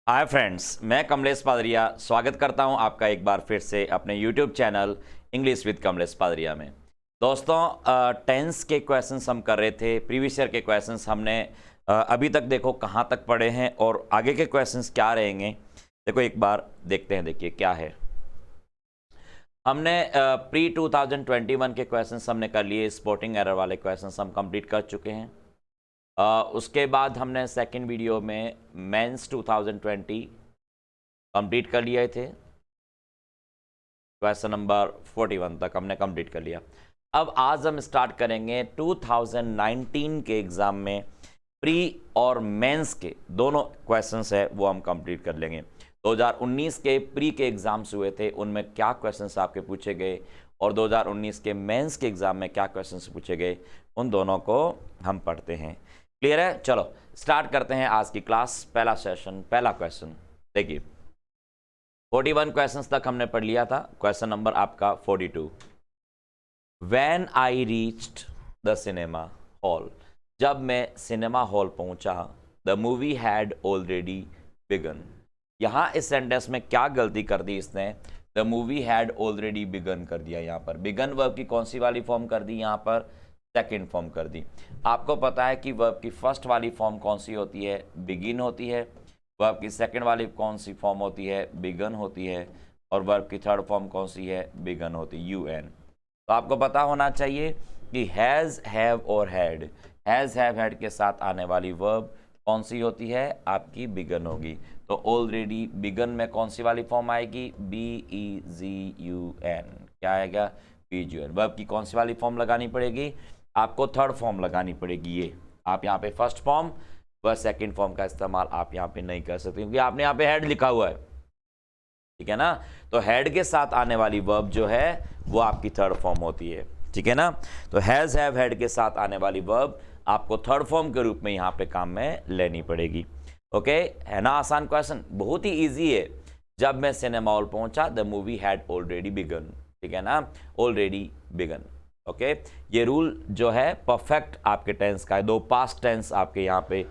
Hi friends, मैं कमलेश पादरिया स्वागत करता हूं आपका एक बार फिर से अपने YouTube channel English with Kamlesh Padaria में। दोस्तों, टेंस के क्वेश्चंस हम कर रहे थे। प्रीवियस ईयर के क्वेश्चंस हमने अभी तक देखो कहां तक पढ़े हैं और आगे के क्वेश्चंस क्या रहेंगे। देखो एक बार देखते हैं, देखिए क्या है। हमने प्री 2021 के क्वेश्चंस हमने कर लिए, स्पोर्टिंग एरर वाले क्वेश्चंस हम कंप्लीट कर चुके हैं। उसके बाद हमने सेकंड वीडियो में मेंस 2020 कंप्लीट कर लिए थे। क्वेश्चन नंबर 41 तक हमने कंप्लीट कर लिया। अब आज हम स्टार्ट करेंगे 2019 के एग्ज़ाम में प्री और मेंस के दोनों क्वेश्चंस है वो हम कंप्लीट कर लेंगे। 2019 के प्री के एग्ज़ाम्स हुए थे, उनमें क्या क्वेश्चंस आपके पूछे गए और 2019 के मेंस के एग्ज़ाम में क्या क्वेश्चंस पूछे गए, उन दोनों को हम पढ़ते हैं। क्लियर है? चलो स्टार्ट करते हैं आज की क्लास। पहला सेशन, पहला क्वेश्चन देखिए। 41 क्वेश्चंस तक हमने पढ़ लिया था। क्वेश्चन नंबर आपका 42। When I reached the cinema hall, जब मैं सिनेमा हॉल पहुंचा, the movie had already begun। यहां इस सेंटेंस में क्या गलती कर दी इसने? The movie had already begun कर दिया। यहां पर begun वर्ब की कौन सी वाली फॉर्म कर दी? यहां पर सेकेंड फॉर्म कर दी। आपको पता है कि वर्ब की फर्स्ट वाली फॉर्म कौन सी होती है? बिगिन होती है। वर्ब की सेकंड वाली कौन सी फॉर्म होती है? बिगन होती है। और वर्ब की थर्ड फॉर्म कौन सी है? बिगन होती है, UN। तो आपको पता होना चाहिए कि हैज़, हैव और हैड, हैज़, हैव, हैड के साथ आने वाली वर्ब कौन सी होती है? आपकी बिगन होगी। तो ऑलरेडी बिगन में कौन सी वाली फॉर्म आएगी? BEGUN। क्या आएगा? BGUN। वर्ब की कौन सी वाली फॉर्म लगानी पड़ेगी? आपको थर्ड फॉर्म लगानी पड़ेगी। ये आप यहाँ पे फर्स्ट फॉर्म व सेकंड फॉर्म का इस्तेमाल आप यहाँ पे नहीं कर सकते, क्योंकि आपने यहाँ पे हेड लिखा हुआ है, ठीक है ना। तो हेड के साथ आने वाली वर्ब जो है वो आपकी थर्ड फॉर्म होती है, ठीक है ना। तो हैज़, हैव, हैड के साथ आने वाली वर्ब आपको थर्ड फॉर्म के रूप में यहाँ पे काम में लेनी पड़ेगी। ओके, है ना आसान क्वेश्चन, बहुत ही ईजी है। जब मैं सिनेमा हॉल पहुंचा, the movie had already began, ठीक है ना, ऑलरेडी बिगन। ओके, ये रूल जो है परफेक्ट आपके टेंस का है। दो पास्ट टेंस आपके यहाँ पे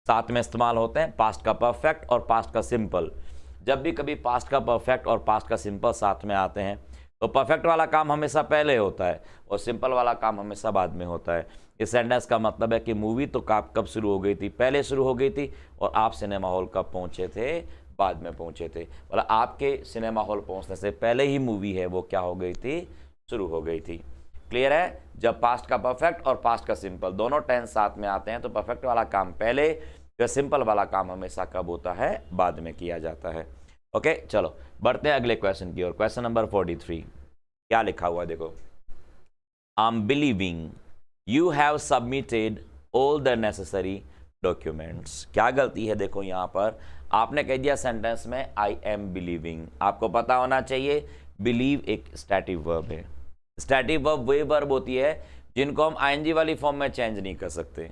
साथ में इस्तेमाल होते हैं, पास्ट का परफेक्ट और पास्ट का सिंपल। जब भी कभी पास्ट का परफेक्ट और पास्ट का सिंपल साथ में आते हैं तो परफेक्ट वाला काम हमेशा पहले होता है और सिंपल वाला काम हमेशा बाद में होता है। इस सेंटेंस का मतलब है कि मूवी तो कब शुरू हो गई थी? पहले शुरू हो गई थी। और आप सिनेमा हॉल कब पहुंचे थे? बाद में पहुंचे थे। मतलब आपके सिनेमा हॉल पहुंचने से पहले ही मूवी है वो क्या हो गई थी? शुरू हो गई थी। क्लियर है? जब पास्ट का परफेक्ट और पास्ट का सिंपल दोनों टेंस साथ में आते हैं तो परफेक्ट वाला काम पहले, तो सिंपल वाला काम हमेशा कब होता है? बाद में किया जाता है। ओके, चलो बढ़ते हैं अगले क्वेश्चन की ओर। क्वेश्चन नंबर 43 क्या लिखा हुआ है देखो। I am believing you have submitted all the necessary documents. क्या गलती है? देखो यहाँ पर आपने कह दिया सेंटेंस में आई एम बिलीविंग। आपको पता होना चाहिए बिलीव एक स्टैटिक वर्ब है। स्टैटिक वर्ब वही वर्ब होती है जिनको हम आईएनजी वाली फॉर्म में चेंज नहीं कर सकते।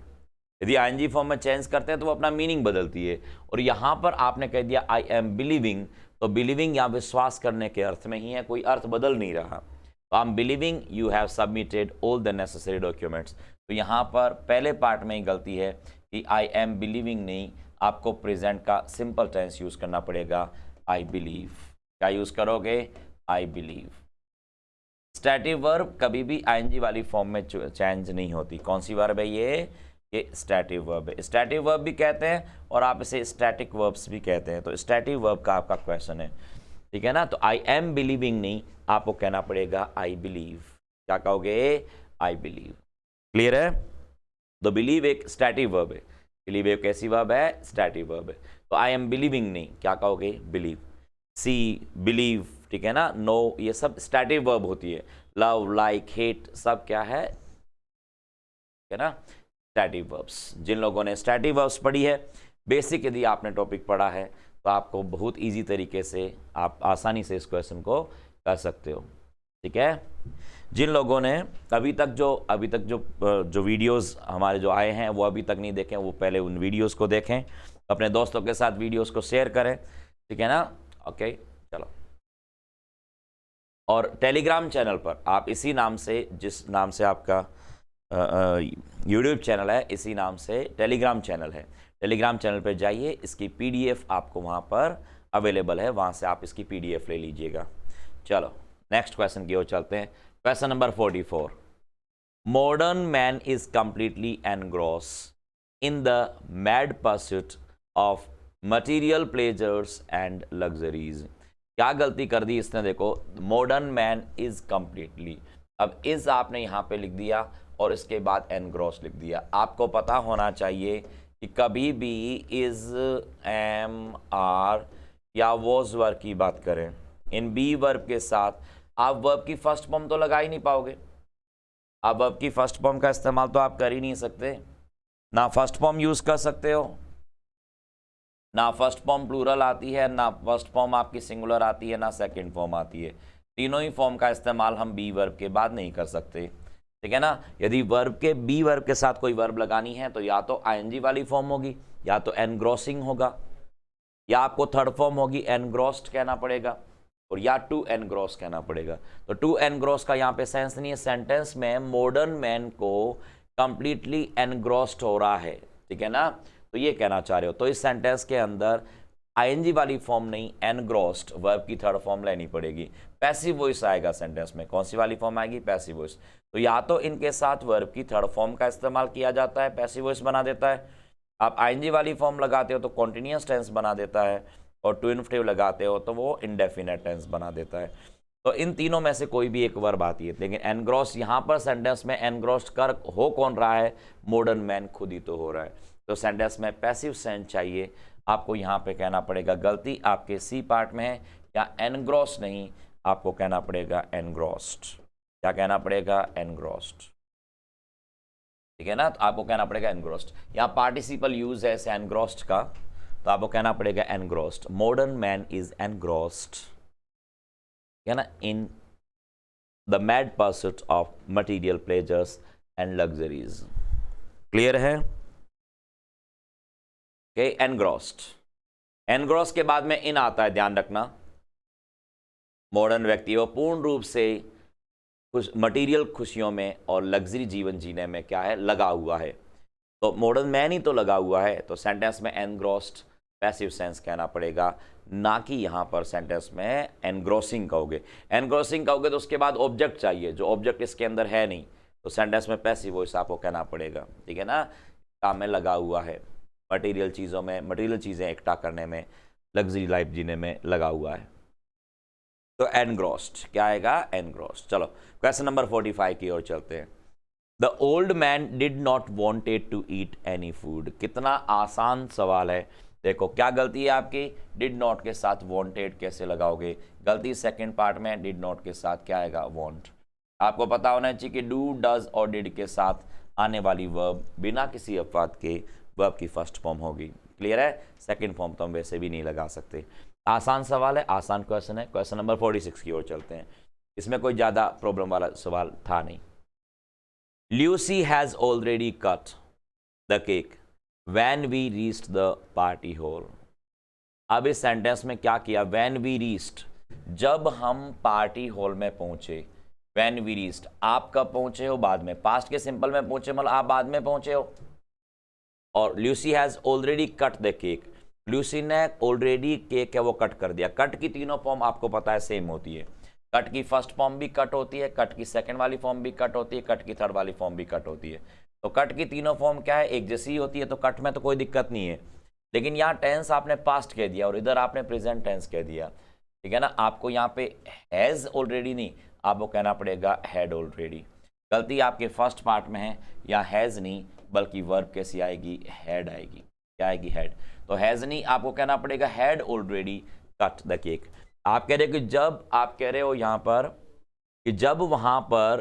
यदि आईएनजी फॉर्म में चेंज करते हैं तो वो अपना मीनिंग बदलती है। और यहाँ पर आपने कह दिया आई एम बिलीविंग, तो बिलीविंग यहाँ विश्वास करने के अर्थ में ही है, कोई अर्थ बदल नहीं रहा। तो I am believing you have submitted all the necessary documents. तो यहाँ पर पहले पार्ट में ही गलती है कि आई एम बिलीविंग नहीं, आपको प्रेजेंट का सिंपल टेंस यूज करना पड़ेगा, आई बिलीव। क्या यूज करोगे? I believe. स्टैटिक वर्ब कभी भी आईएनजी वाली फॉर्म में चेंज नहीं होती। कौन सी वर्ब है ये स्टैटिक वर्ब है। स्टैटिक वर्ब भी कहते हैं और आप इसे स्टैटिक वर्ब्स भी कहते हैं। तो स्टैटिक वर्ब का आपका क्वेश्चन है, ठीक है ना। तो आई एम बिलीविंग नहीं, आपको कहना पड़ेगा आई बिलीव। क्या कहोगे? I believe. क्लियर है? तो बिलीव एक स्टैटिक वर्ब है। बिलीव एक कैसी वर्ब है? स्टैटिक वर्ब है। तो आई एम बिलीविंग नहीं, क्या कहोगे? बिलीव। सी, बिलीव, ठीक है ना, नो, ये सब स्टैटिक वर्ब होती है। लव, लाइक, हेट सब क्या है ना, स्टैटिक वर्ब्स। जिन लोगों ने स्टैटिक वर्ब्स पढ़ी है, बेसिक यदि आपने टॉपिक पढ़ा है तो आपको बहुत इजी तरीके से आप आसानी से इस क्वेश्चन को कर सकते हो, ठीक है। जिन लोगों ने अभी तक जो वीडियोस हमारे जो आए हैं वो अभी तक नहीं देखें, वो पहले उन वीडियोस को देखें, अपने दोस्तों के साथ वीडियोस को शेयर करें, ठीक है ना। ओके, चलो। और टेलीग्राम चैनल पर आप इसी नाम से, जिस नाम से आपका यूट्यूब चैनल है, इसी नाम से टेलीग्राम चैनल है। टेलीग्राम चैनल पर जाइए, इसकी PDF आपको वहाँ पर अवेलेबल है, वहाँ से आप इसकी PDF ले लीजिएगा। चलो नेक्स्ट क्वेश्चन की ओर चलते हैं। Question number 44, modern man is completely engross in the mad pursuit of material pleasures and luxuries. क्या गलती कर दी इसने, देखो मॉडर्न मैन इज कंप्लीटली, अब इज आपने यहाँ पे लिख दिया और इसके बाद एनग्रॉस लिख दिया। आपको पता होना चाहिए कि कभी भी इज, एम, आर या वॉज वर्ब की बात करें, इन बी वर्ब के साथ आप वर्ब की फर्स्ट फॉर्म तो लगा ही नहीं पाओगे। आप वर्ब की फर्स्ट फॉर्म का इस्तेमाल तो आप कर ही नहीं सकते, ना फर्स्ट फॉर्म यूज कर सकते हो, ना फर्स्ट फॉर्म प्लूरल आती है, ना फर्स्ट फॉर्म आपकी सिंगुलर आती है, ना सेकंड फॉर्म आती है। तीनों ही फॉर्म का इस्तेमाल हम बी वर्ब के बाद नहीं कर सकते, ठीक है ना। यदि वर्ब के बी वर्ब के साथ कोई वर्ब लगानी है तो या तो आईएनजी वाली फॉर्म होगी, या तो एनग्रॉसिंग होगा, या आपको थर्ड फॉर्म होगी एनग्रॉस्ड कहना पड़ेगा, और या टू एनग्रॉस कहना पड़ेगा। तो टू एनग्रॉस का यहाँ पे सेंस नहीं है। सेंटेंस में मॉडर्न मैन को कंप्लीटली एनग्रॉस्ड हो रहा है, ठीक है ना, तो ये कहना चाह रहे हो। तो इस सेंटेंस के अंदर आईएनजी वाली फॉर्म नहीं, एनग्रॉस्ड वर्ब की थर्ड फॉर्म लेनी पड़ेगी। पैसिव वॉइस आएगा सेंटेंस में, कौन सी वाली फॉर्म आएगी, पैसिव वॉइस। तो या तो इनके साथ वर्ब की थर्ड फॉर्म का इस्तेमाल किया जाता है, पैसिव वॉइस बना देता है। आप आईएनजी वाली फॉर्म लगाते हो तो कॉन्टिन्यूअस टेंस बना देता है, और टू इन्फिनेटिव लगाते हो तो वो इंडेफिनेट टेंस बना देता है। तो इन तीनों में से कोई भी एक वर्ब आती है। लेकिन एनग्रॉस यहाँ पर सेंटेंस में एनग्रॉस्ड कर हो कौन रहा है, मॉडर्न मैन खुद ही तो हो रहा है। तो सेंटेंस में पैसिव सेंस चाहिए, आपको यहाँ पे कहना पड़ेगा गलती आपके सी पार्ट में है, या एनग्रॉस नहीं, आपको कहना पड़ेगा एनग्रॉस्ड। क्या कहना पड़ेगा, एनग्रॉस्ड, ठीक है ना। तो आपको कहना पड़ेगा एनग्रॉस्ड। यहाँ पार्टिसिपल यूज है ऐसे एनग्रॉस्ड का, तो आपको कहना पड़ेगा engrossed. Modern man is engrossed, है ना, in the mad pursuit of material pleasures and luxuries. Clear है, ओके। एनग्रॉस्ड, एनग्रॉस के बाद में इन आता है, ध्यान रखना। मॉडर्न व्यक्ति वो पूर्ण रूप से मटीरियल खुशियों में और लग्जरी जीवन जीने में क्या है, लगा हुआ है। तो मॉडर्न मैन ही तो लगा हुआ है, तो सेंटेंस में एनग्रॉस्ड पैसिव सेंस कहना पड़ेगा, ना कि यहाँ पर सेंटेंस में एनग्रॉसिंग कहोगे। एनग्रॉसिंग कहोगे तो उसके बाद ऑब्जेक्ट चाहिए, जो ऑब्जेक्ट इसके अंदर है नहीं, तो सेंटेंस में पैसिव वॉइस आपको कहना पड़ेगा, ठीक है ना। काम में लगा हुआ है, मटीरियल चीज़ों में, मटीरियल चीज़ें इकट्ठा करने में, लग्जरी लाइफ जीने में लगा हुआ है। तो एनग्रॉस्ड क्या आएगा, एनग्रॉस्ड। चलो क्वेश्चन नंबर 45 की ओर चलते हैं। The old man did not wanted to eat any food. कितना आसान सवाल है। देखो क्या गलती है आपकी, डिड नॉट के साथ वॉन्टेड कैसे लगाओगे, गलती सेकंड पार्ट में, डिड नॉट के साथ क्या आएगा, वॉन्ट। आपको पता होना चाहिए कि डू, डज और डिड के साथ आने वाली वर्ब बिना किसी अपवाद के वर्ब की फर्स्ट फॉर्म होगी। क्लियर है, सेकंड फॉर्म तो हम वैसे भी नहीं लगा सकते। आसान सवाल है, आसान क्वेश्चन है। क्वेश्चन नंबर 46 की ओर चलते हैं। इसमें कोई ज़्यादा प्रॉब्लम वाला सवाल था नहीं। Lucy has already cut the cake when we reached the party hall. अब इस सेंटेंस में क्या किया, व्हेन वी रीच्ड, जब हम पार्टी हॉल में पहुंचे। व्हेन वी रीच्ड, आप कब पहुंचे हो, बाद में, पास्ट के सिंपल में पहुंचे मतलब आप बाद में पहुंचे हो। और Lucy has already cut the cake, Lucy ने ऑलरेडी केक है वो कट कर दिया। कट की तीनों फॉर्म आपको पता है सेम होती है। कट की फर्स्ट फॉर्म भी कट होती है, कट की सेकंड वाली फॉर्म भी कट होती है, कट की थर्ड वाली फॉर्म भी कट होती है। तो कट की तीनों फॉर्म क्या है, एक जैसी होती है, तो कट में तो कोई दिक्कत नहीं है। लेकिन यहाँ टेंस आपने पास्ट कह दिया और इधर आपने प्रेजेंट टेंस कह दिया, ठीक है ना। आपको यहाँ पे हैज़ ऑलरेडी नहीं, आपको कहना पड़ेगा हैड ऑलरेडी। गलती आपके फर्स्ट पार्ट में है, या हैज़ नहीं बल्कि वर्ब कैसी आएगी, हैड आएगी। क्या आएगी, हैड। तो हैज़ नहीं, आपको कहना पड़ेगा had already cut the cake. आप कह रहे हो कि जब, आप कह रहे हो यहाँ पर कि जब वहाँ पर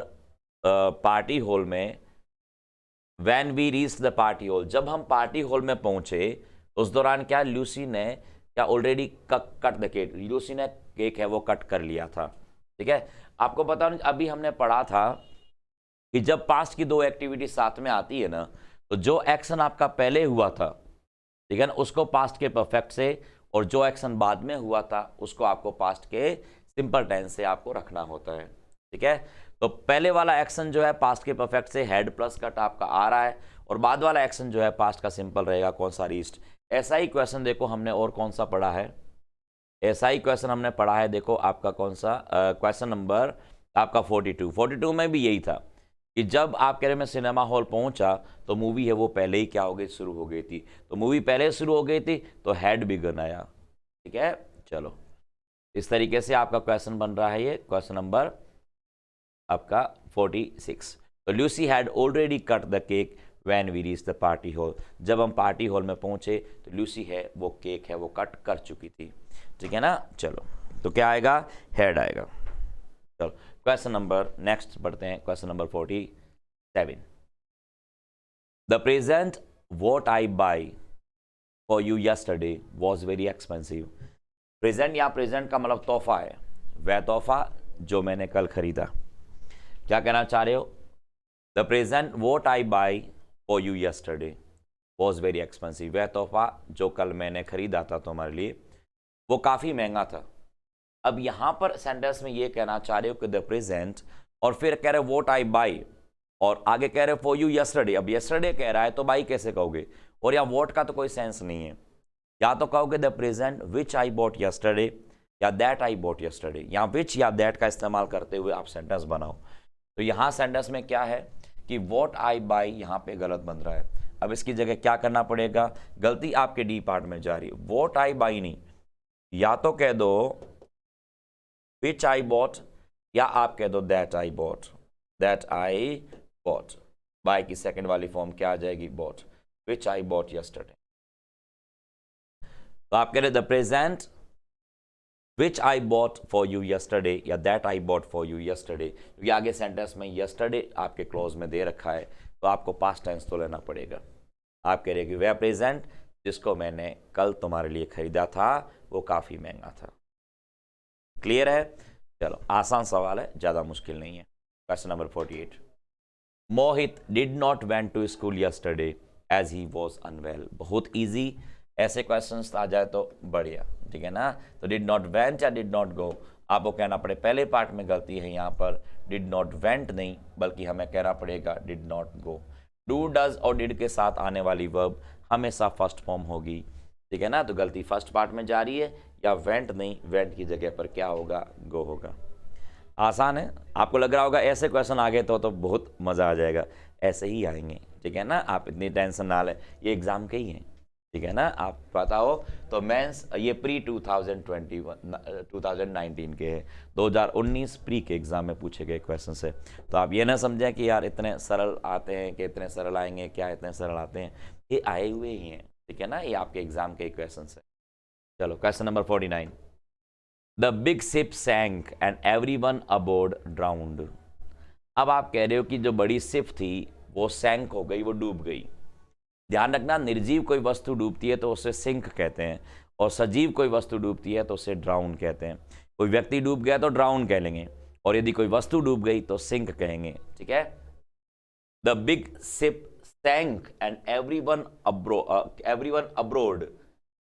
पार्टी हॉल में, when we reached the party hall, जब हम पार्टी हॉल में पहुंचे उस दौरान क्या, ल्यूसी ने क्या already cut the cake, Lucy ने केक है वो कट कर लिया था, ठीक है। आपको पता अभी हमने पढ़ा था कि जब पास्ट की दो एक्टिविटी साथ में आती है ना, तो जो एक्शन आपका पहले हुआ था, ठीक है ना, उसको पास्ट के परफेक्ट से, और जो एक्शन बाद में हुआ था उसको आपको पास्ट के सिंपल टेंस से आपको रखना होता है, ठीक है। तो पहले वाला एक्शन जो है पास्ट के परफेक्ट से हैड प्लस कट आपका आ रहा है, और बाद वाला एक्शन जो है पास्ट का सिंपल रहेगा, कौन सा रीच्ड। ऐसा ही क्वेश्चन देखो हमने और कौन सा पढ़ा है, ऐसा ही क्वेश्चन हमने पढ़ा है, देखो आपका कौन सा क्वेश्चन नंबर आपका 42 में भी यही था कि जब आप कह रहे मैं सिनेमा हॉल पहुंचा तो मूवी है वो पहले ही क्या हो गई, शुरू हो गई थी। तो मूवी पहले शुरू हो गई थी तो हैड बिगन आया, ठीक है। चलो इस तरीके से आपका क्वेश्चन बन रहा है, ये क्वेश्चन नंबर आपका 46। तो Lucy had already cut the cake when we reach the party hall. जब हम पार्टी हॉल में पहुंचे तो लूसी है वो केक है वो कट कर चुकी थी, ठीक है ना। चलो तो क्या आएगा, हेड आएगा। चलो क्वेश्चन नंबर नेक्स्ट बढ़ते हैं, question number 47। The present what I by for you yesterday was very expensive. Present या प्रेजेंट का मतलब तोहफा है, वह तोहफा जो मैंने कल खरीदा। क्या कहना चाह रहे हो, the present what I by for you yesterday was very expensive. वह तोहफा जो कल मैंने खरीदा था तुम्हारे लिए वो काफ़ी महंगा था। अब यहाँ पर सेंटेंस में ये कहना चाह रहे हो कि द प्रेजेंट, और फिर कह रहे हो वॉट आई बाई, और आगे कह रहे हो फॉर यू यस्टरडे। अब यस्टरडे कह रहा है तो बाई कैसे कहोगे, और यहाँ वॉट का तो कोई सेंस नहीं है। या तो कहोगे the present which I bought yesterday या दैट आई बॉट यस्टरडे। यहाँ विच या दैट का इस्तेमाल करते हुए आप सेंटेंस बनाओ। तो यहाँ सेंटेंस में क्या है कि वॉट आई बाई यहाँ पे गलत बन रहा है। अब इसकी जगह क्या करना पड़ेगा, गलती आपके डी पार्ट में जा रही है, वॉट आई बाई नहीं, या तो कह दो विच आई बॉट या आप कह दो that I bought, that I bought. Buy की सेकंड वाली फॉर्म क्या आ जाएगी, bought, which I bought yesterday. तो आप कह रहे the present which I bought for you yesterday या that I bought for you yesterday, क्योंकि आगे सेंटेंस में यस्टरडे आपके क्लोज में दे रखा है तो आपको पास्ट टेंस तो लेना पड़ेगा। आप कह रहे कि वह प्रेजेंट जिसको मैंने कल तुम्हारे लिए खरीदा था वो काफ़ी महंगा था। क्लियर है। चलो आसान सवाल है, ज़्यादा मुश्किल नहीं है। Question number 48। Mohit did not went to school yesterday as he was unwell. बहुत ईजी, ऐसे क्वेश्चंस आ जाए तो बढ़िया, ठीक है ना। तो डिड नॉट वेंट या डिड नॉट गो, आपको कहना पड़े पहले पार्ट में गलती है, यहाँ पर डिड नॉट वेंट नहीं बल्कि हमें कहना पड़ेगा did not go. Do does और डिड के साथ आने वाली वर्ब हमेशा फर्स्ट फॉर्म होगी, ठीक है ना। तो गलती फर्स्ट पार्ट में जा रही है, या वेंट नहीं, वेंट की जगह पर क्या होगा, गो होगा। आसान है, आपको लग रहा होगा ऐसे क्वेश्चन आ गए तो बहुत मज़ा आ जाएगा, ऐसे ही आएंगे, ठीक है ना। आप इतनी टेंशन ना लें, ये एग्ज़ाम के ही हैं, ठीक है ना। आप पता हो तो मेंस ये प्री 2019 के हैं, 2019 प्री के एग्ज़ाम में पूछे गए क्वेश्चन से। तो आप ये ना समझें कि यार इतने सरल आते हैं कि इतने सरल आएंगे, क्या इतने सरल आते हैं, ये आए हुए ही हैं, ठीक है ना। ये आपके एग्ज़ाम के क्वेश्चन है। चलो question number 49। The big ship sank and everyone aboard drowned. अब आप कह रहे हो कि जो बड़ी शिप थी वो सैंक हो गई, वो डूब गई। ध्यान रखना, निर्जीव कोई वस्तु डूबती है तो उसे सिंक कहते हैं, और सजीव कोई वस्तु डूबती है तो उसे ड्राउन कहते हैं। कोई व्यक्ति डूब गया तो ड्राउन कह लेंगे, और यदि कोई वस्तु डूब गई तो सिंक कहेंगे, ठीक है। The big ship sank and everyone abroad,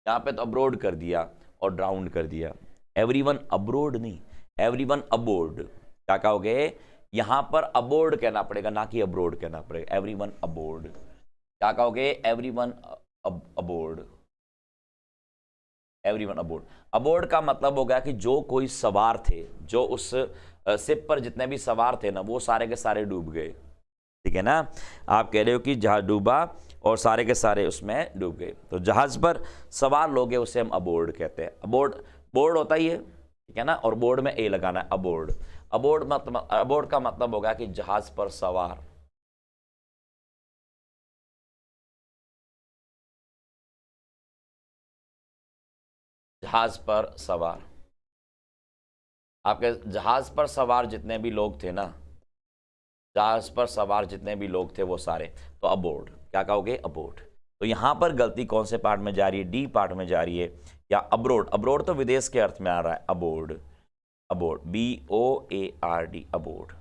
यहाँ पे तो अब्रोड कर दिया और ड्राउन कर दिया। एवरीवन अब्रोड नहीं, एवरीवन अबोर्ड। क्या कहोगे, यहाँ पर अबोर्ड कहना पड़ेगा ना कि अब्रोड कहना पड़ेगा, एवरीवन अबोर्ड। क्या कहोगे, everyone aboard, everyone aboard. Aboard का मतलब हो गया कि जो कोई सवार थे, जो उस शिप पर जितने भी सवार थे ना वो सारे के सारे डूब गए, ठीक है ना। आप कह रहे हो कि जहाज डूबा और सारे के सारे उसमें डूब गए, तो जहाज पर सवार लोग हैं उसे हम अबोर्ड कहते हैं। अबोर्ड बोर्ड होता ही है, ठीक है ना, और बोर्ड में ए लगाना है, अबोर्ड। अबोर्ड का मतलब होगा कि जहाज पर सवार। जहाज पर सवार, आपके जहाज पर सवार जितने भी लोग थे ना, जहाज पर सवार जितने भी लोग थे वो सारे, तो अबोर्ड। क्या कहोगे, अबोर्ड। तो यहां पर गलती कौन से पार्ट में जा रही है, डी पार्ट में जा रही है, या अब्रोड। अब्रोड तो विदेश के अर्थ में आ रहा है, aboard, aboard, BOARD, aboard.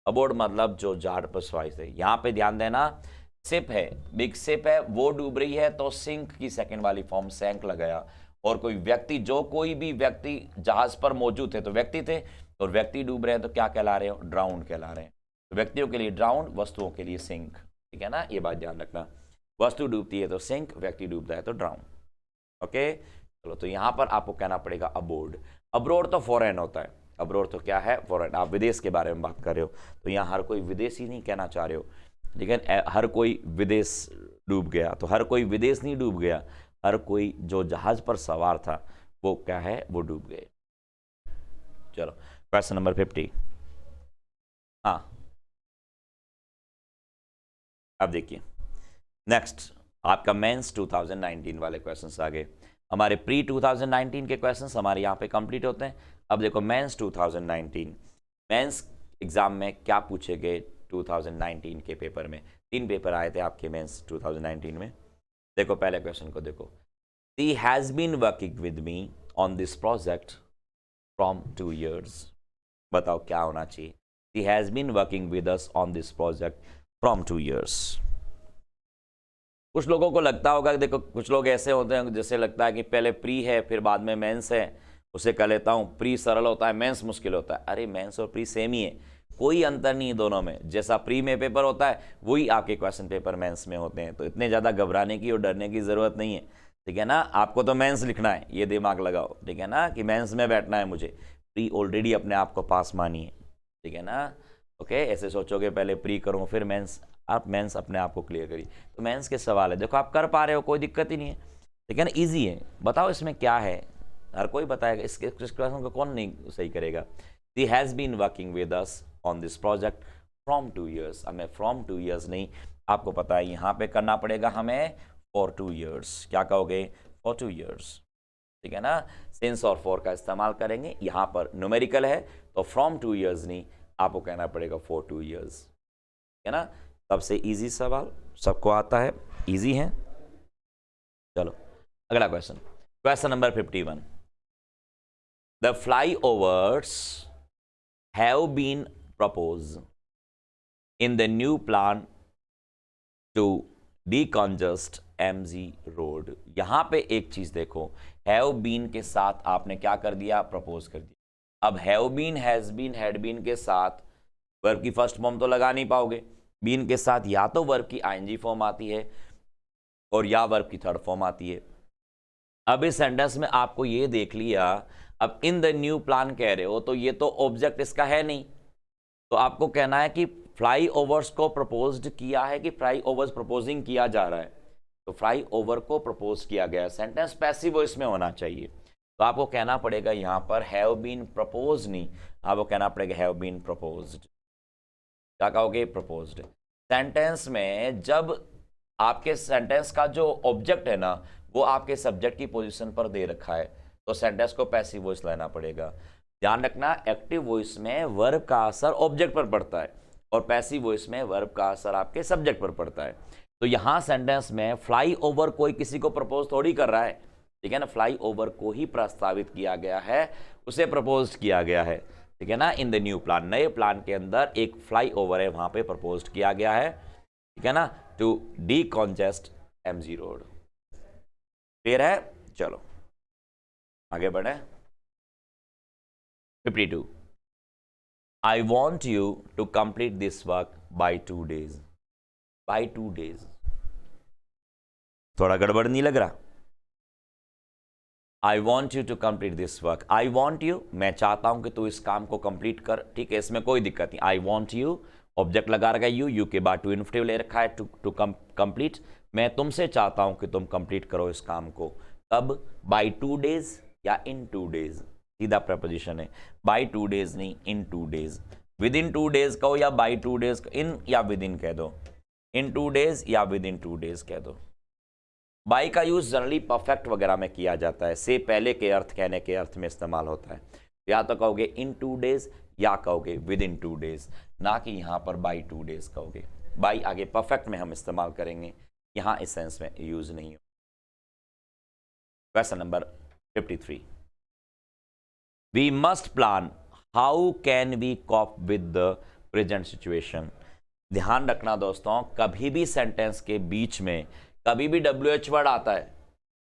Aboard मतलब जो जहाज पर सवार थे। यहाँ पे ध्यान देना, शिप है, बिग शिप है, वो डूब रही है तो सिंक की सेकंड वाली फॉर्म सैंक लगाया। और कोई व्यक्ति, जो कोई भी व्यक्ति जहाज पर मौजूद थे तो व्यक्ति थे, और व्यक्ति डूब रहे हैं तो क्या कहला रहे हो, ड्राउंड कहला रहे हैं। तो व्यक्तियों के लिए ड्राउंड, वस्तुओं के लिए सिंक। ठीक है ना, ये बात ध्यान रखना। वस्तु डूबती है तो सिंक, व्यक्ति डूबता है तो ड्राउन। ओके, चलो तो यहाँ पर आपको कहना पड़ेगा अबोर्ड। अब्रोड तो फॉरेन होता है, अब्रोड तो क्या है, फॉरेन। आप विदेश के बारे में बात कर रहे हो, तो यहाँ हर कोई विदेशी नहीं कहना चाह रहे हो, लेकिन हर कोई विदेश डूब गया, तो हर कोई विदेश नहीं डूब गया, हर कोई जो जहाज पर सवार था वो क्या है, वो डूब गए। चलो क्वेश्चन नंबर 50। हाँ, अब देखिए नेक्स्ट आपका मेंस 2019 वाले क्वेश्चंस आ गए। हमारे प्री 2019 के क्वेश्चंस हमारे यहाँ पे कंप्लीट होते हैं। अब देखो मेंस 2019, मेंस एग्जाम में क्या पूछे गए 2019 के पेपर में। 3 पेपर आए थे आपके मेंस 2019 में। देखो पहले क्वेश्चन को देखो, she has been working with me on this project from 2 years। बताओ क्या होना चाहिए, she has been working with us on this project from 2 years। कुछ लोगों को लगता होगा, देखो कुछ लोग ऐसे होते हैं जैसे लगता है कि पहले प्री है फिर बाद में मेंस है, उसे कर लेता हूँ, प्री सरल होता है मेंस मुश्किल होता है। अरे मेंस और प्री सेम ही है, कोई अंतर नहीं है दोनों में। जैसा प्री में पेपर होता है वही आपके क्वेश्चन पेपर मेंस में होते हैं, तो इतने ज़्यादा घबराने की और डरने की ज़रूरत नहीं है, ठीक है ना। आपको तो मेंस लिखना है, ये दिमाग लगाओ, ठीक है ना, कि मेंस में बैठना है मुझे। प्री ऑलरेडी अपने आप को पास मानिए, ठीक है ना। ओके, ऐसे सोचोगे पहले प्री करूँ फिर मेंस, आप मेंस अपने आप को क्लियर करिए। तो मेंस के सवाल है, देखो आप कर पा रहे हो, कोई दिक्कत ही नहीं है, ठीक है ना, ईजी है। बताओ इसमें क्या है, हर कोई बताएगा, इसके क्वेश्चन को कौन नहीं सही करेगा। She has been working with us on this project from 2 years। हमें फ्रॉम 2 years नहीं, आपको पता है यहाँ पे करना पड़ेगा हमें फॉर 2 years। क्या कहोगे, फॉर 2 years, ठीक है ना। सिंस और फॉर का इस्तेमाल करेंगे, यहाँ पर न्यूमेरिकल है तो फ्रॉम 2 years नहीं, आपको कहना पड़ेगा फॉर 2 years, ठीक है ना। सबसे इजी सवाल, सबको आता है, इजी है। चलो अगला question, question number 51। The flyovers have been propose in the new plan to decongest MG road. यहां पे एक चीज देखो, हैव बीन के साथ आपने क्या कर दिया, प्रपोज कर दिया। अब have been, has been, had been के साथ वर्ब की फर्स्ट फॉर्म तो लगा नहीं पाओगे, बीन के साथ या तो वर्ब की ING फॉर्म आती है और या वर्ब की थर्ड फॉर्म आती है। अब इस सेंटेंस में आपको ये देख लिया, अब इन द न्यू प्लान कह रहे हो तो ये तो ऑब्जेक्ट इसका है नहीं, तो आपको कहना है कि फ्लाई ओवर्स को प्रपोज्ड किया है कि फ्लाई ओवर्स प्रपोजिंग किया जा रहा है। तो फ्लाई ओवर को प्रपोज किया गया, सेंटेंस पैसिव वॉइस में होना चाहिए, तो आपको कहना पड़ेगा यहां पर हैव बीन प्रपोज नहीं, आपको कहना पड़ेगा हैव बीन प्रपोज्ड। क्या कहोगे, प्रपोज्ड। सेंटेंस में जब आपके सेंटेंस का जो ऑब्जेक्ट है ना वो आपके सब्जेक्ट की पोजीशन पर दे रखा है, तो सेंटेंस को पैसिव वॉइस लेना पड़ेगा। ध्यान रखना, एक्टिव वॉइस में वर्ब का असर ऑब्जेक्ट पर पड़ता है और पैसिव वॉइस में वर्ब का असर आपके सब्जेक्ट पर पड़ता है। तो यहां सेंटेंस में फ्लाई ओवर कोई किसी को प्रपोज थोड़ी कर रहा है, ठीक है ना, फ्लाई ओवर को ही प्रस्तावित किया गया है, उसे प्रपोज किया गया है, ठीक है ना। इन द न्यू प्लान, नए प्लान के अंदर एक फ्लाई ओवर है, वहां पे प्रपोज किया गया है, ठीक है ना, टू डीकंजेस्ट MG रोड। क्लियर है, चलो आगे बढ़े। 52। I want you to complete this work by 2 days। By 2 days थोड़ा गड़बड़ नहीं लग रहा। I want you to complete this work, I want you, मैं चाहता हूं कि तू इस काम को कंप्लीट कर, ठीक है, इसमें कोई दिक्कत नहीं। आई वॉन्ट यू, ऑब्जेक्ट लगा रखा है यू के बाद टू इन्फिनेटिव ले रखा है, टू कंप्लीट, मैं तुमसे चाहता हूं कि तुम कंप्लीट करो इस काम को। कब, बाई 2 days या इन 2 days, सीधा प्रपोजिशन है, बाई 2 days नहीं, इन 2 days। विद इन 2 days कहो या बाई 2 days, इन या विद इन कह दो, इन 2 days या विद इन 2 days कह दो। बाई का यूज जनरली परफेक्ट वगैरह में किया जाता है, से पहले के अर्थ कहने के अर्थ में इस्तेमाल होता है, या तो कहोगे इन 2 days या कहोगे विद इन 2 days, ना कि यहां पर बाई 2 days कहोगे। बाई आगे परफेक्ट में हम इस्तेमाल करेंगे, यहां इस सेंस में यूज नहीं हो। Question number 53। We must plan how can we cope with the present situation. ध्यान रखना दोस्तों, कभी भी सेंटेंस के बीच में कभी भी WH वर्ड आता है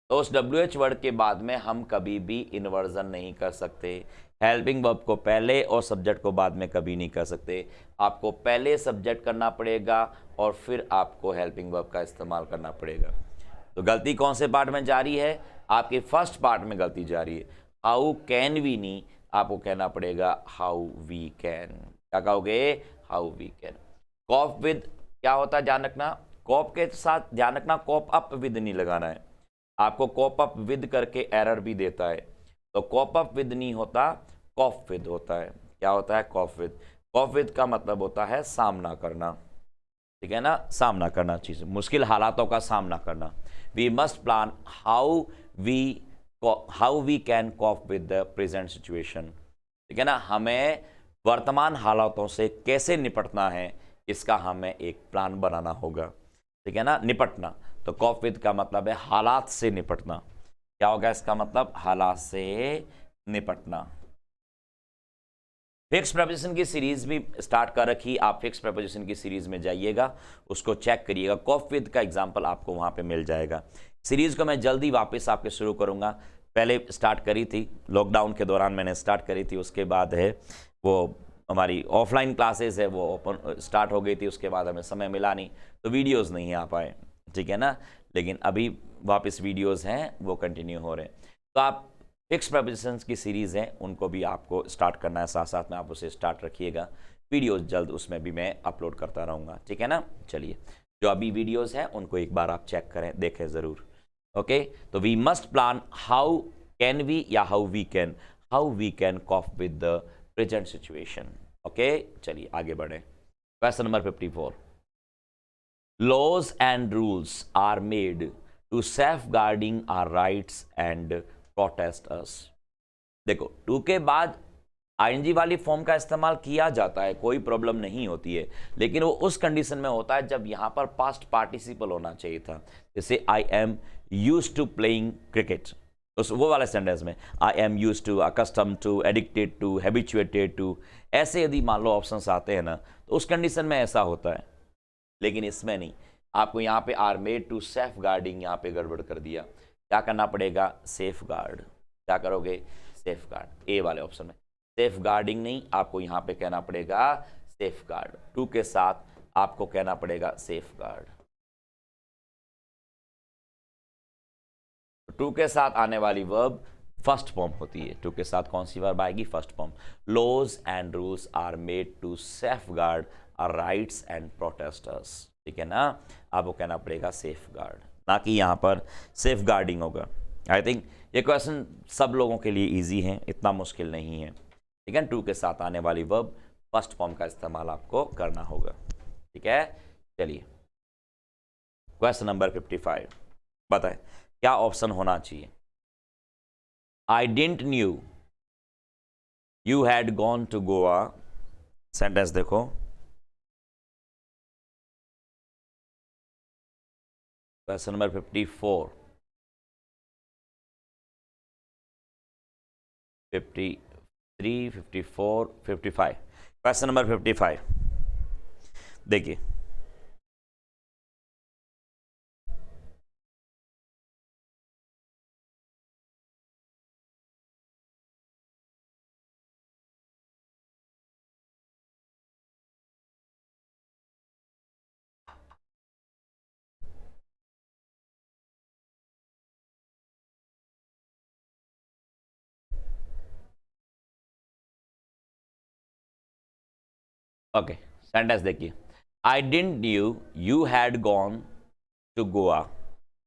तो उस WH वर्ड के बाद में हम कभी भी इन्वर्जन नहीं कर सकते। हेल्पिंग वर्ब को पहले और सब्जेक्ट को बाद में कभी नहीं कर सकते। आपको पहले सब्जेक्ट करना पड़ेगा और फिर आपको हेल्पिंग वर्ब का इस्तेमाल करना पड़ेगा। तो गलती कौन से पार्ट में जा रही है? आपके फर्स्ट पार्ट में गलती जा रही है। हाउ कैन वी नहीं, आपको कहना पड़ेगा हाउ वी कैन। क्या कहोगे? How we can. Cope with क्या होता है ध्यान रखना, कॉप के साथ ध्यान रखना कॉप अप विद नहीं लगाना है। आपको कॉप अप विद करके एरर भी देता है। तो कॉप अप विद नहीं होता, कॉप विद होता है। क्या होता है? Corp with. कॉप विद का मतलब होता है सामना करना, ठीक है ना, सामना करना, चीज मुश्किल हालातों का सामना करना। We must plan how we can cope with the present situation, ठीक है ना। हमें वर्तमान हालातों से कैसे निपटना है, इसका हमें एक प्लान बनाना होगा, ठीक है ना। निपटना, तो कॉप विद का मतलब है हालात से निपटना। क्या होगा इसका मतलब? हालात से निपटना। फिक्स प्रपोजिशन की सीरीज भी स्टार्ट कर रखी, आप फिक्स प्रपोजिशन की सीरीज में जाइएगा, उसको चेक करिएगा। कॉप विद का एग्जांपल आपको वहां पे मिल जाएगा। सीरीज को मैं जल्दी वापस आपके शुरू करूंगा। पहले स्टार्ट करी थी लॉकडाउन के दौरान, मैंने स्टार्ट करी थी, उसके बाद है वो हमारी ऑफलाइन क्लासेस है वो ओपन स्टार्ट हो गई थी, उसके बाद हमें समय मिला नहीं तो वीडियोज़ नहीं आ पाए, ठीक है ना। लेकिन अभी वापस वीडियोज़ हैं वो कंटिन्यू हो रहे हैं। तो आप फिक्स प्रपोजिशंस की सीरीज़ हैं उनको भी आपको स्टार्ट करना है, साथ साथ में आप उसे स्टार्ट रखिएगा। वीडियोस जल्द उसमें भी मैं अपलोड करता रहूँगा, ठीक है ना। चलिए, जो अभी वीडियोस हैं उनको एक बार आप चेक करें, देखें ज़रूर। ओके, तो we must plan how can we या how we can cope with the present situation. Okay, चलिए आगे बढ़ें। Question number 54। Laws and rules are made to safeguarding our rights and protect us। देखो, to के बाद ING वाली form का इस्तेमाल किया जाता है, कोई प्रॉब्लम नहीं होती है, लेकिन वो उस कंडीशन में होता है जब यहां पर पास्ट पार्टिसिपल होना चाहिए था। जैसे I am used to playing cricket, उस वो वाले सेंटेंस में I am used to, accustom to, addicted to, habituated to, ऐसे यदि मान लो ऑप्शंस आते हैं ना, तो उस कंडीशन में ऐसा होता है। लेकिन इसमें नहीं, आपको यहाँ पे are made to safeguarding यहाँ पे गड़बड़ कर दिया। क्या करना पड़ेगा? Safeguard. क्या करोगे? Safe guard. ए वाले ऑप्शन में सेफ गार्डिंग नहीं, आपको यहाँ पे कहना पड़ेगा सेफ गार्ड। टू के साथ आपको कहना पड़ेगा सेफ गार्ड। टू के साथ आने वाली वर्ब फर्स्ट फॉर्म होती है। टू के साथ कौन सी वर्ब आएगी? First form. Laws and rules are made to safeguard our rights and protect us, ठीक है ना। आपको कहना पड़ेगा सेफ गार्ड, ना कि यहाँ पर सेफ गार्डिंग होगा। आई थिंक ये क्वेश्चन सब लोगों के लिए इजी है, इतना मुश्किल नहीं है, ठीक है। टू के साथ आने वाली वर्ब फर्स्ट फॉर्म का इस्तेमाल आपको करना होगा, ठीक है। चलिए, क्वेश्चन नंबर 55 बताएं क्या ऑप्शन होना चाहिए। I didn't knew you had gone to Goa, sentence देखो। Question number 54, 53, 54, 55। क्वेश्चन नंबर 55 देखिए, ओके, सेंटेंस देखिए। I didn't knew you had gone to Goa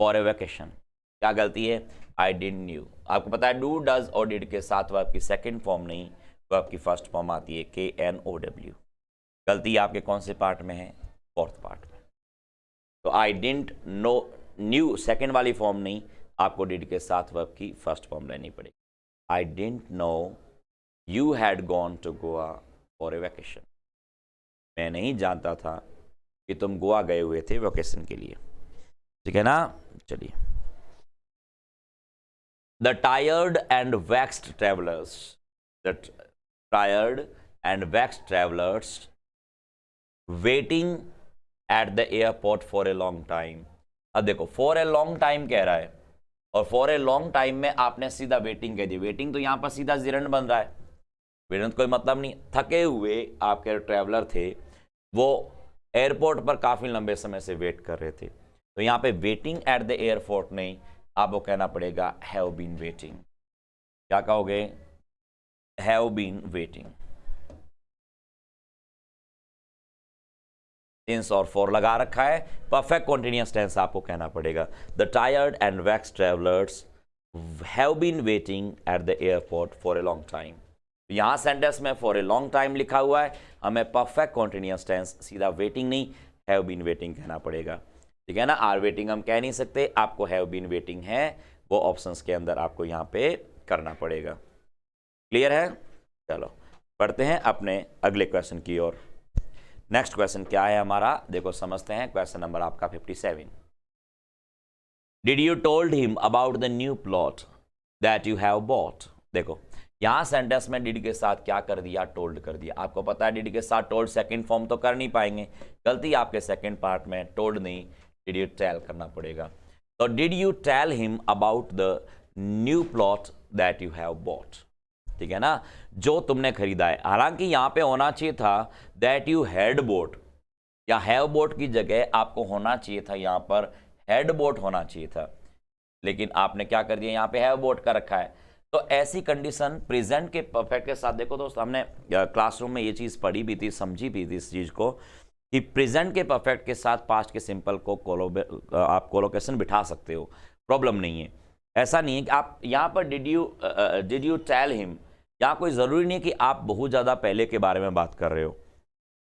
for a vacation. क्या गलती है? I didn't knew. आपको पता है डू, डज और डिड के साथ वर्ब की सेकंड फॉर्म नहीं, वर्ब की फर्स्ट फॉर्म आती है KNOW। गलती आपके कौन से पार्ट में है? फोर्थ पार्ट में। तो आई डिडंट नो, न्यू सेकंड वाली फॉर्म नहीं, आपको डिड के साथ वर्ब की फर्स्ट फॉर्म लेनी पड़ेगी। I didn't know you had gone to Goa for a vacation. मैं नहीं जानता था कि तुम गोवा गए हुए थे वेकेशन के लिए, ठीक है ना। चलिए, the tired and vaxxed travellers, the tired and vaxxed travellers waiting at the airport for a long time. अब देखो, फॉर ए लॉन्ग टाइम कह रहा है, और फॉर ए लॉन्ग टाइम में आपने सीधा वेटिंग कह दी। वेटिंग तो यहाँ पर सीधा जिरंड बन रहा है, वेटिंग कोई मतलब नहीं। थके हुए आपके ट्रैवलर थे, वो एयरपोर्ट पर काफ़ी लंबे समय से वेट कर रहे थे, तो यहाँ पे वेटिंग एट द एयरपोर्ट नहीं, आपको कहना पड़ेगा हैव बीन वेटिंग। क्या कहोगे? Have been waiting. सिंस और फॉर लगा रखा है, परफेक्ट कॉन्टिन्यूअस टेंस आपको कहना पड़ेगा। The tired and vexed travellers have been waiting at the airport for a long time. यहां सेंटेंस में फॉर ए लॉन्ग टाइम लिखा हुआ है, हमें परफेक्ट कॉन्टिन्यूअस टेंस सीधा वेटिंग नहीं हैव बीन वेटिंग कहना पड़ेगा। ठीक है ना, आर वेटिंग हम कह नहीं सकते, आपको हैव बीन वेटिंग है वो ऑप्शंस के अंदर आपको यहां पे करना पड़ेगा। क्लियर है? चलो पढ़ते हैं अपने अगले क्वेश्चन की ओर। नेक्स्ट क्वेश्चन क्या है हमारा, देखो समझते हैं। क्वेश्चन नंबर आपका 57। Did you told him about the new plot that you have bot. देखो यहां सेंटेंस में डिड के साथ क्या कर दिया, टोल्ड कर दिया। आपको पता है डिड के साथ टोल्ड सेकंड फॉर्म तो कर नहीं पाएंगे, गलती आपके सेकंड पार्ट में, टोल्ड नहीं डिड यू टेल करना पड़ेगा। तो did you tell him about the new plot that you have bought. ठीक है ना, जो तुमने खरीदा है। हालांकि यहां पे होना चाहिए था दैट यू हैड बोट, या हैव बोट की जगह आपको होना चाहिए था यहां पर हैड बोट होना चाहिए था, लेकिन आपने क्या कर दिया, यहां पे हैव बोट का रखा है। तो ऐसी कंडीशन प्रेजेंट के परफेक्ट के साथ, देखो दोस्त हमने क्लासरूम में ये चीज पढ़ी भी थी, समझी भी थी इस चीज को, कि प्रेजेंट के परफेक्ट के साथ पास्ट के सिंपल को आप कोलोकेशन बिठा सकते हो, प्रॉब्लम नहीं है। ऐसा नहीं है कि आप यहां पर डिड यू टेल हिम, यहाँ कोई ज़रूरी नहीं है कि आप बहुत ज़्यादा पहले के बारे में बात कर रहे हो।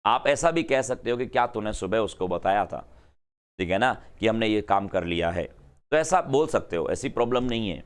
आप ऐसा भी कह सकते हो कि क्या तूने सुबह उसको बताया था, ठीक है ना, कि हमने ये काम कर लिया है, तो ऐसा बोल सकते हो, ऐसी प्रॉब्लम नहीं है।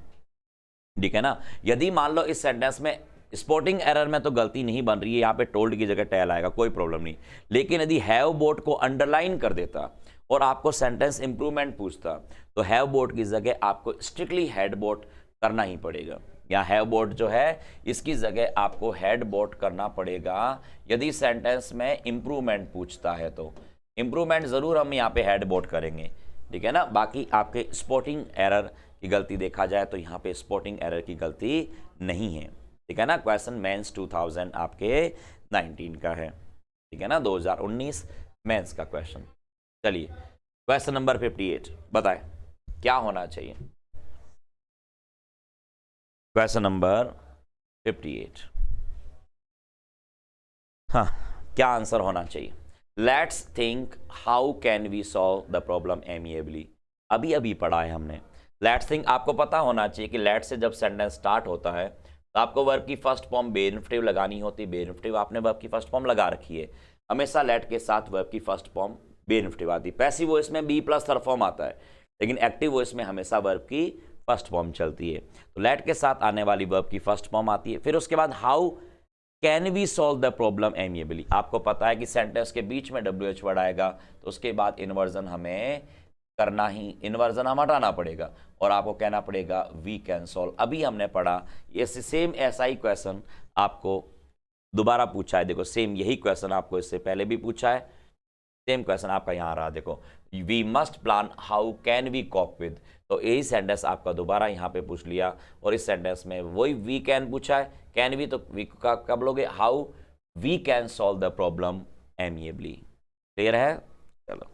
ठीक है ना, यदि मान लो इस सेंटेंस में स्पोर्टिंग एरर में तो गलती नहीं बन रही है, यहाँ पे टोल्ड की जगह टेल आएगा, कोई प्रॉब्लम नहीं। लेकिन यदि हैव बोट को अंडरलाइन कर देता और आपको सेंटेंस इंप्रूवमेंट पूछता, तो हैव बोट की जगह आपको स्ट्रिक्टली हैड बोट करना ही पड़ेगा। या हैव बोट जो है इसकी जगह आपको हैड बोट करना पड़ेगा यदि सेंटेंस में इंप्रूवमेंट पूछता है। तो इंप्रूवमेंट जरूर हम यहाँ पे हैड बोट करेंगे, ठीक है ना। बाकी आपके स्पोर्टिंग एरर की गलती देखा जाए तो यहाँ पे स्पोर्टिंग एरर की गलती नहीं है, ठीक है ना। क्वेश्चन मेंस 2000 आपके 19 का है, ठीक है ना, 2019 मेंस का क्वेश्चन। चलिए क्वेश्चन नंबर 58 बताएं क्या होना चाहिए। क्वेश्चन नंबर 58, हाँ क्या आंसर होना चाहिए। Let's think how can we solve the problem amiably. अभी अभी पढ़ा है हमने। लेट्स थिंक आपको पता होना चाहिए कि लेट से जब सेंटेंस स्टार्ट होता है तो आपको वर्ब की फर्स्ट फॉर्म बे इन्फिनिटिव लगानी होती है। बे इन्फिनिटिव आपने वर्ब की फर्स्ट फॉर्म लगा रखी है, हमेशा लेट के साथ वर्ब की फर्स्ट फॉर्म बे इन्फिनिटिव आती है। पैसिव वॉइस में बी प्लस थर्ड फॉर्म आता है, लेकिन एक्टिव वॉइस में हमेशा वर्ब की फर्स्ट फॉर्म चलती है। तो लेट के साथ आने वाली वर्ब की फर्स्ट फॉर्म आती है। फिर उसके बाद how can we solve the problem amiably. आपको पता है कि सेंटेंस के बीच में WH वर्ड आएगा तो उसके बाद इन्वर्जन हमें करना ही, इन्वर्जन हम हटाना पड़ेगा और आपको कहना पड़ेगा वी कैन सॉल्व। अभी हमने पढ़ा ये सेम ऐसा ही क्वेश्चन आपको दोबारा पूछा है। देखो सेम यही क्वेश्चन आपको इससे पहले भी पूछा है, सेम क्वेश्चन आपका यहाँ आ रहा। देखो we must plan how can we cope with, तो यही सेंटेंस आपका दोबारा यहाँ पे पूछ लिया और इस सेंटेंस में वही वी कैन पूछा है। कैन वी तो वी का कब लोगे, how we can solve the problem amiably. Clear है? चलो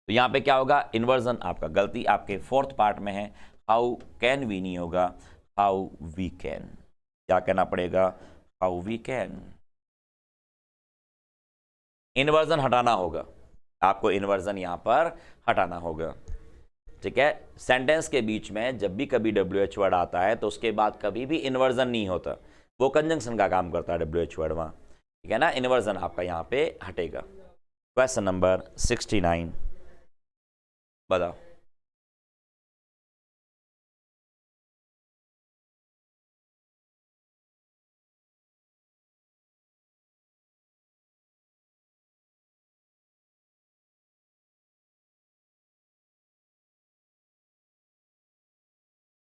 तो यहाँ पे क्या होगा, इन्वर्जन आपका गलती आपके फोर्थ पार्ट में है। हाउ कैन वी नहीं होगा, हाउ वी कैन। क्या कहना पड़ेगा, हाउ वी कैन। इन्वर्जन हटाना होगा, आपको इन्वर्जन यहां पर हटाना होगा, ठीक है। सेंटेंस के बीच में जब भी कभी WH वर्ड आता है तो उसके बाद कभी भी इन्वर्जन नहीं होता, वो कंजंक्शन का काम करता है WH वर्ड वहां, ठीक है ना। इन्वर्जन आपका यहां पे हटेगा। क्वेश्चन नंबर 69 बताओ।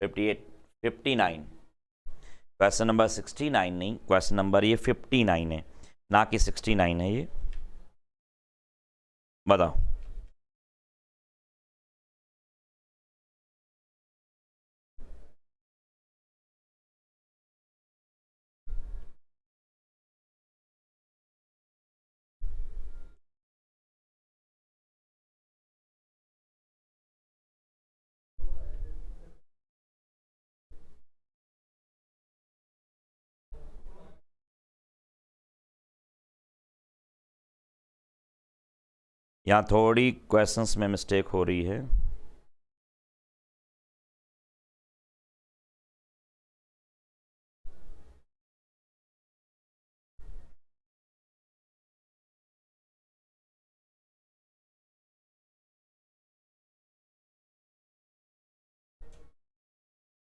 फिफ्टी एट 59, क्वेश्चन नंबर 69 नहीं, क्वेश्चन नंबर ये 59 है, ना कि 69 है ये। बताओ यहाँ थोड़ी क्वेश्चंस में मिस्टेक हो रही है।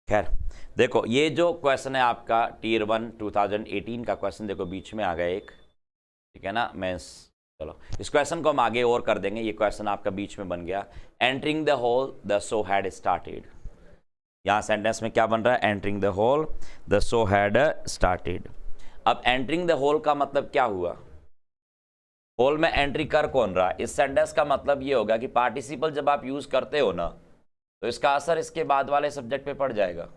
खैर देखो, ये जो क्वेश्चन है आपका टीयर 1 2018 का क्वेश्चन, देखो बीच में आ गया एक, ठीक है ना। मैं चलो इस क्वेश्चन को हम आगे और कर देंगे। ये क्वेश्चन आपका बीच में बन गया, entering the hall the show had started. यहाँ सेंटेंस में क्या बन रहा है, entering the hall the show had started. अब एंटरिंग द हॉल का मतलब क्या हुआ, हॉल में एंट्री कर कौन रहा है। इस सेंटेंस का मतलब ये होगा कि पार्टिसिपल जब आप यूज करते हो ना, तो इसका असर इसके बाद वाले सब्जेक्ट पे पड़ जाएगा।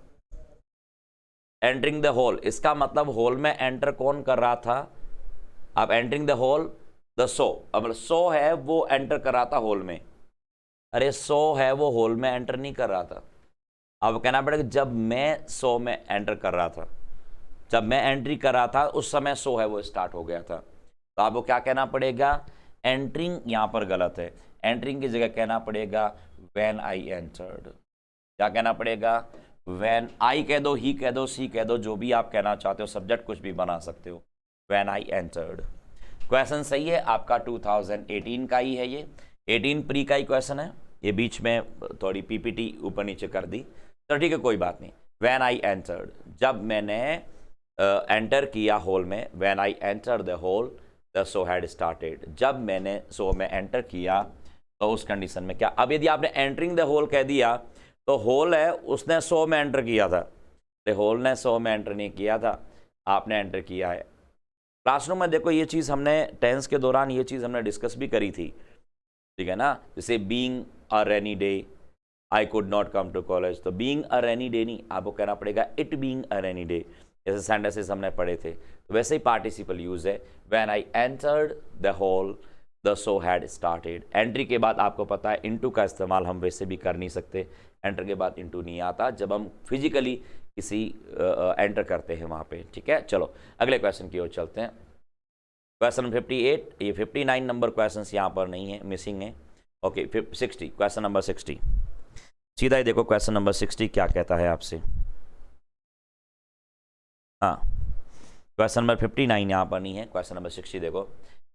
एंटरिंग द हॉल, इसका मतलब हॉल में एंटर कौन कर रहा था। अब entering the hall the show, अब शो है वो एंटर कर रहा था हॉल में, अरे शो है वो हॉल में एंटर नहीं कर रहा था। अब कहना पड़ेगा जब मैं शो में एंटर कर रहा था, जब मैं एंट्री कर रहा था उस समय शो है वो स्टार्ट हो गया था। तो आपको क्या कहना पड़ेगा, एंटरिंग यहाँ पर गलत है, एंटरिंग की जगह कहना पड़ेगा व्हेन आई एंटर्ड। क्या कहना पड़ेगा, व्हेन आई कह दो, ही कह दो, सी कह दो, जो भी आप कहना चाहते हो, सब्जेक्ट कुछ भी बना सकते हो, व्हेन आई एंटर्ड। क्वेश्चन सही है आपका 2018 का ही है, ये 18 प्री का ही क्वेश्चन है। ये बीच में थोड़ी पीपीटी ऊपर नीचे कर दी, तो ठीक है कोई बात नहीं। व्हेन आई एंटर्ड, जब मैंने एंटर किया हॉल में, when I enter the hall the show had started, जब मैंने शो में एंटर किया तो उस कंडीशन में क्या। अब यदि आपने एंटरिंग द हॉल कह दिया तो हॉल है उसने शो में एंटर किया था, तो हॉल ने शो में एंटर नहीं किया था, आपने एंटर किया है। क्लासरूम में देखो ये चीज़ हमने टेंस के दौरान ये चीज़ हमने डिस्कस भी करी थी, ठीक है ना। जैसे being a rainy day, I could not come to college, तो बीइंग अ रेनी डे नहीं, आपको कहना पड़ेगा it being a rainy day. जैसे सेंटेंसेस हमने पढ़े थे, तो वैसे ही पार्टिसिपल यूज है, when I entered the hall the show had started. Entry के बाद आपको पता है इनटू का इस्तेमाल हम वैसे भी कर नहीं सकते, एंटर के बाद इनटू नहीं आता जब हम फिजिकली किसी एंटर करते हैं वहाँ पे, ठीक है। चलो अगले क्वेश्चन की ओर चलते हैं। क्वेश्चन 58, ये 59 नंबर क्वेश्चन यहाँ पर नहीं है, मिसिंग है। ओके 60, क्वेश्चन नंबर 60, सीधा ही देखो क्वेश्चन नंबर 60 क्या कहता है आपसे। हाँ क्वेश्चन नंबर 59 यहाँ पर नहीं है, क्वेश्चन नंबर 60 देखो,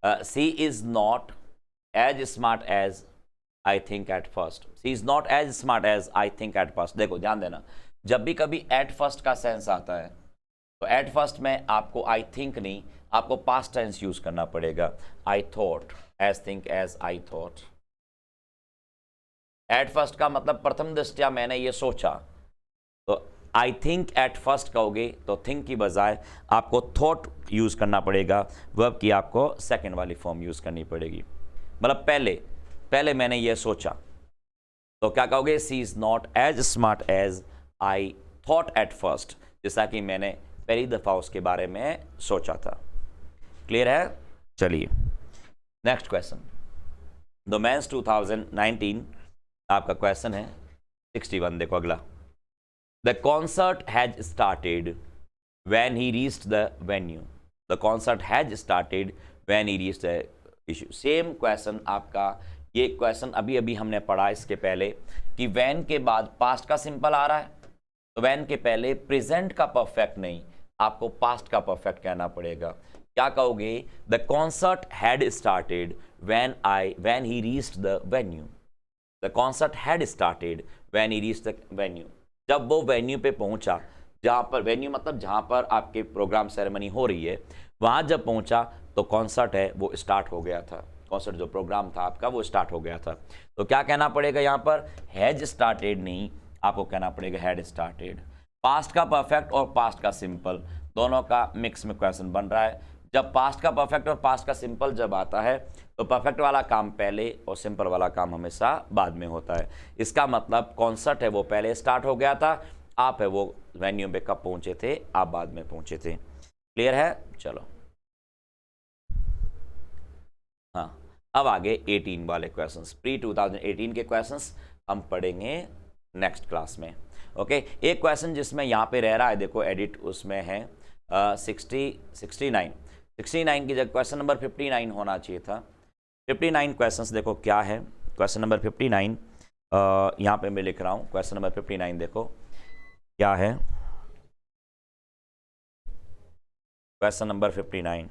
she is not as smart as I think at first. She is not as smart as I think at first. देखो ध्यान देना, जब भी कभी एट फर्स्ट का सेंस आता है तो एट फर्स्ट में आपको आई थिंक नहीं, आपको पास्ट टेंस यूज करना पड़ेगा। I thought, as think as I thought. At first का मतलब प्रथम दृष्टया मैंने ये सोचा, तो आई थिंक एट फर्स्ट कहोगे तो थिंक की बजाय आपको थॉट यूज करना पड़ेगा, वर्ब की आपको सेकंड वाली फॉर्म यूज करनी पड़ेगी। मतलब पहले मैंने ये सोचा, तो क्या कहोगे, she is not as smart as I thought at first, जैसा कि मैंने पहली दफा उसके बारे में सोचा था। क्लियर है। चलिए नेक्स्ट क्वेश्चन, डोमेन्स 2019 आपका क्वेश्चन है 61। देखो अगला, the concert has started when he reached the venue. The concert has started when he reached the issue. Same question आपका, ये क्वेश्चन अभी अभी हमने पढ़ा इसके पहले कि व्हेन के बाद पास्ट का सिंपल आ रहा है, तो व्हेन के पहले प्रेजेंट का परफेक्ट नहीं, आपको पास्ट का परफेक्ट कहना पड़ेगा। क्या कहोगे, the concert had started when he reached the venue. The concert had started when he reached the venue. जब वो वेन्यू पे पहुंचा, जहां पर वेन्यू मतलब जहां पर आपके प्रोग्राम सेरेमनी हो रही है, वहां जब पहुंचा तो कॉन्सर्ट है वो स्टार्ट हो गया था। कॉन्सर्ट जो प्रोग्राम था आपका वो स्टार्ट हो गया था। तो क्या कहना पड़ेगा यहाँ पर, हैज स्टार्टेड नहीं, आपको कहना पड़ेगा हैड स्टार्टेड। पास्ट का परफेक्ट और पास्ट का सिंपल दोनों का मिक्स में क्वेश्चन बन रहा है। जब पास्ट का परफेक्ट और पास्ट का सिंपल जब आता है तो परफेक्ट वाला काम पहले और सिंपल वाला काम हमेशा बाद में होता है। इसका मतलब कॉन्सर्ट है वो पहले स्टार्ट हो गया था, आप है वो वेन्यू पे कब पहुंचे थे, आप बाद में पहुंचे थे। क्लियर है। चलो हाँ, अब आगे 18 वाले क्वेश्चंस, प्री 2018 के क्वेश्चंस हम पढ़ेंगे नेक्स्ट क्लास में। ओके, एक क्वेश्चन जिसमें यहाँ पे रह रहा है, देखो एडिट उसमें है 69 की जगह क्वेश्चन नंबर 59 होना चाहिए था। 59 क्वेश्चंस देखो क्या है। क्वेश्चन नंबर 59 यहाँ पे मैं लिख रहा हूँ। क्वेश्चन नंबर 59 देखो क्या है। Question number 59,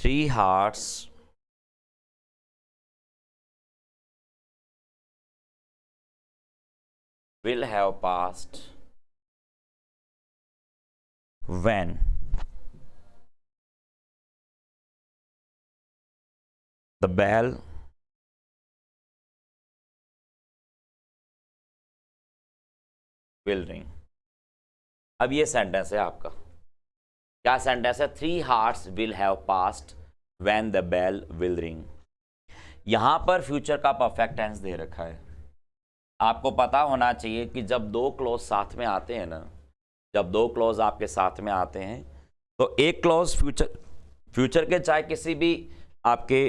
three hearts will have passed when the bell will ring। अब ये सेंटेंस है आपका। क्या सेंटेंस है? 3 hearts will have passed when the bell will ring। यहां पर फ्यूचर का परफेक्ट टेंस दे रखा है। आपको पता होना चाहिए कि जब दो क्लॉज साथ में आते हैं ना, जब दो क्लॉज आपके साथ में आते हैं तो एक क्लॉज फ्यूचर के चाहे किसी भी आपके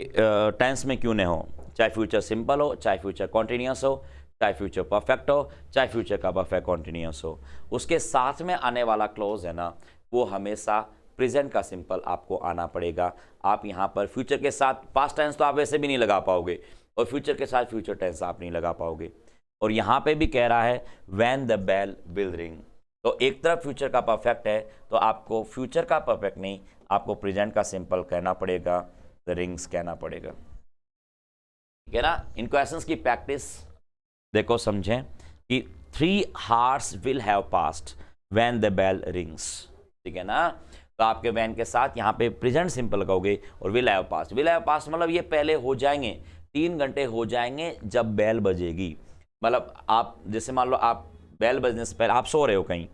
टेंस में क्यों न हो, चाहे फ्यूचर सिंपल हो, चाहे फ्यूचर कॉन्टिन्यूस हो, चाहे फ्यूचर परफेक्ट हो, चाहे फ्यूचर का परफेक्ट कॉन्टिन्यूस हो, उसके साथ में आने वाला क्लॉज है ना वो हमेशा प्रेजेंट का सिंपल आपको आना पड़ेगा। आप यहाँ पर फ्यूचर के साथ पास्ट टेंस तो आप वैसे भी नहीं लगा पाओगे और फ्यूचर के साथ फ्यूचर टेंस आप नहीं लगा पाओगे। और यहाँ पे भी कह रहा है when the bell will ring, तो एक तरफ फ्यूचर का परफेक्ट है तो आपको फ्यूचर का परफेक्ट नहीं, आपको प्रेजेंट का सिंपल कहना पड़ेगा, द रिंग्स कहना पड़ेगा। ठीक है ना। इन क्वेश्चंस की प्रैक्टिस देखो, समझें कि 3 hearts will have passed when the bell rings। ठीक है ना। तो आपके वैन के साथ यहाँ पे प्रेजेंट सिंपल लगाओगे और will have past. Will have past मतलब ये पहले हो जाएंगे, 3 घंटे हो जाएंगे जब बेल बजेगी। मतलब आप जैसे मान लो आप बेल बजने से पहले आप सो रहे हो कहीं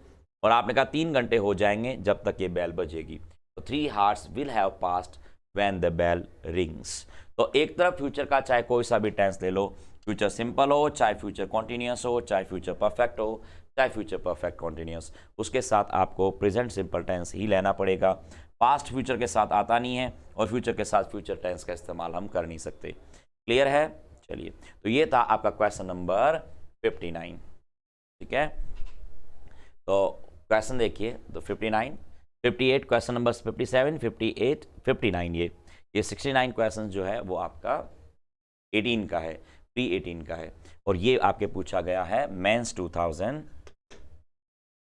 और आपने कहा 3 घंटे हो जाएंगे जब तक ये बेल बजेगी। तो 3 hearts will have passed when the bell rings। तो एक तरफ फ्यूचर का चाहे कोई सा भी टेंस ले लो, फ्यूचर सिंपल हो, चाहे फ्यूचर कॉन्टिन्यूस हो, चाहे फ्यूचर परफेक्ट हो, चाहे फ्यूचर परफेक्ट कॉन्टिन्यूस, उसके साथ आपको प्रेजेंट सिंपल टेंस ही लेना पड़ेगा। पास्ट फ्यूचर के साथ आता नहीं है और फ्यूचर के साथ फ्यूचर टेंस का इस्तेमाल हम कर नहीं सकते। क्लियर है? चलिए, तो ये था आपका क्वेश्चन नंबर 59। ठीक है, तो क्वेश्चन देखिए, तो 59, 58, क्वेश्चन नंबर 57, 58, 59, ये 69 क्वेश्चन जो है वो आपका 18 का है, प्री 18 का है। और ये आपके पूछा गया है मेंस 2000,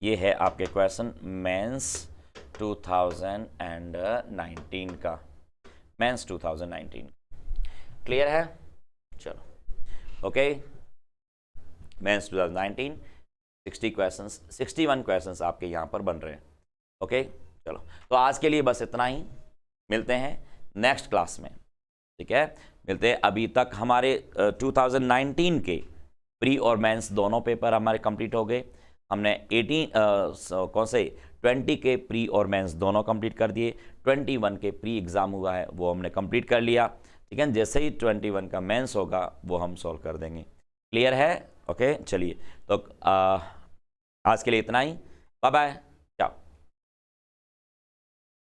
ये है आपके क्वेश्चन मेंस 2019 का, मेंस 2019। क्लियर है? चलो, ओके। मेंस 2019 60 क्वेश्चंस, 61 क्वेश्चंस आपके यहाँ पर बन रहे हैं। ओके, चलो, तो आज के लिए बस इतना ही। मिलते हैं नेक्स्ट क्लास में। ठीक है, मिलते हैं। अभी तक हमारे 2019 के प्री और मेंस दोनों पेपर हमारे कंप्लीट हो गए। हमने 20 के प्री और मेंस दोनों कंप्लीट कर दिए। 21 के प्री एग्ज़ाम हुआ है वो हमने कंप्लीट कर लिया। ठीक है, जैसे ही 21 का मेंस होगा वो हम सॉल्व कर देंगे। क्लियर है? ओके, चलिए, तो आज के लिए इतना ही। Bye bye.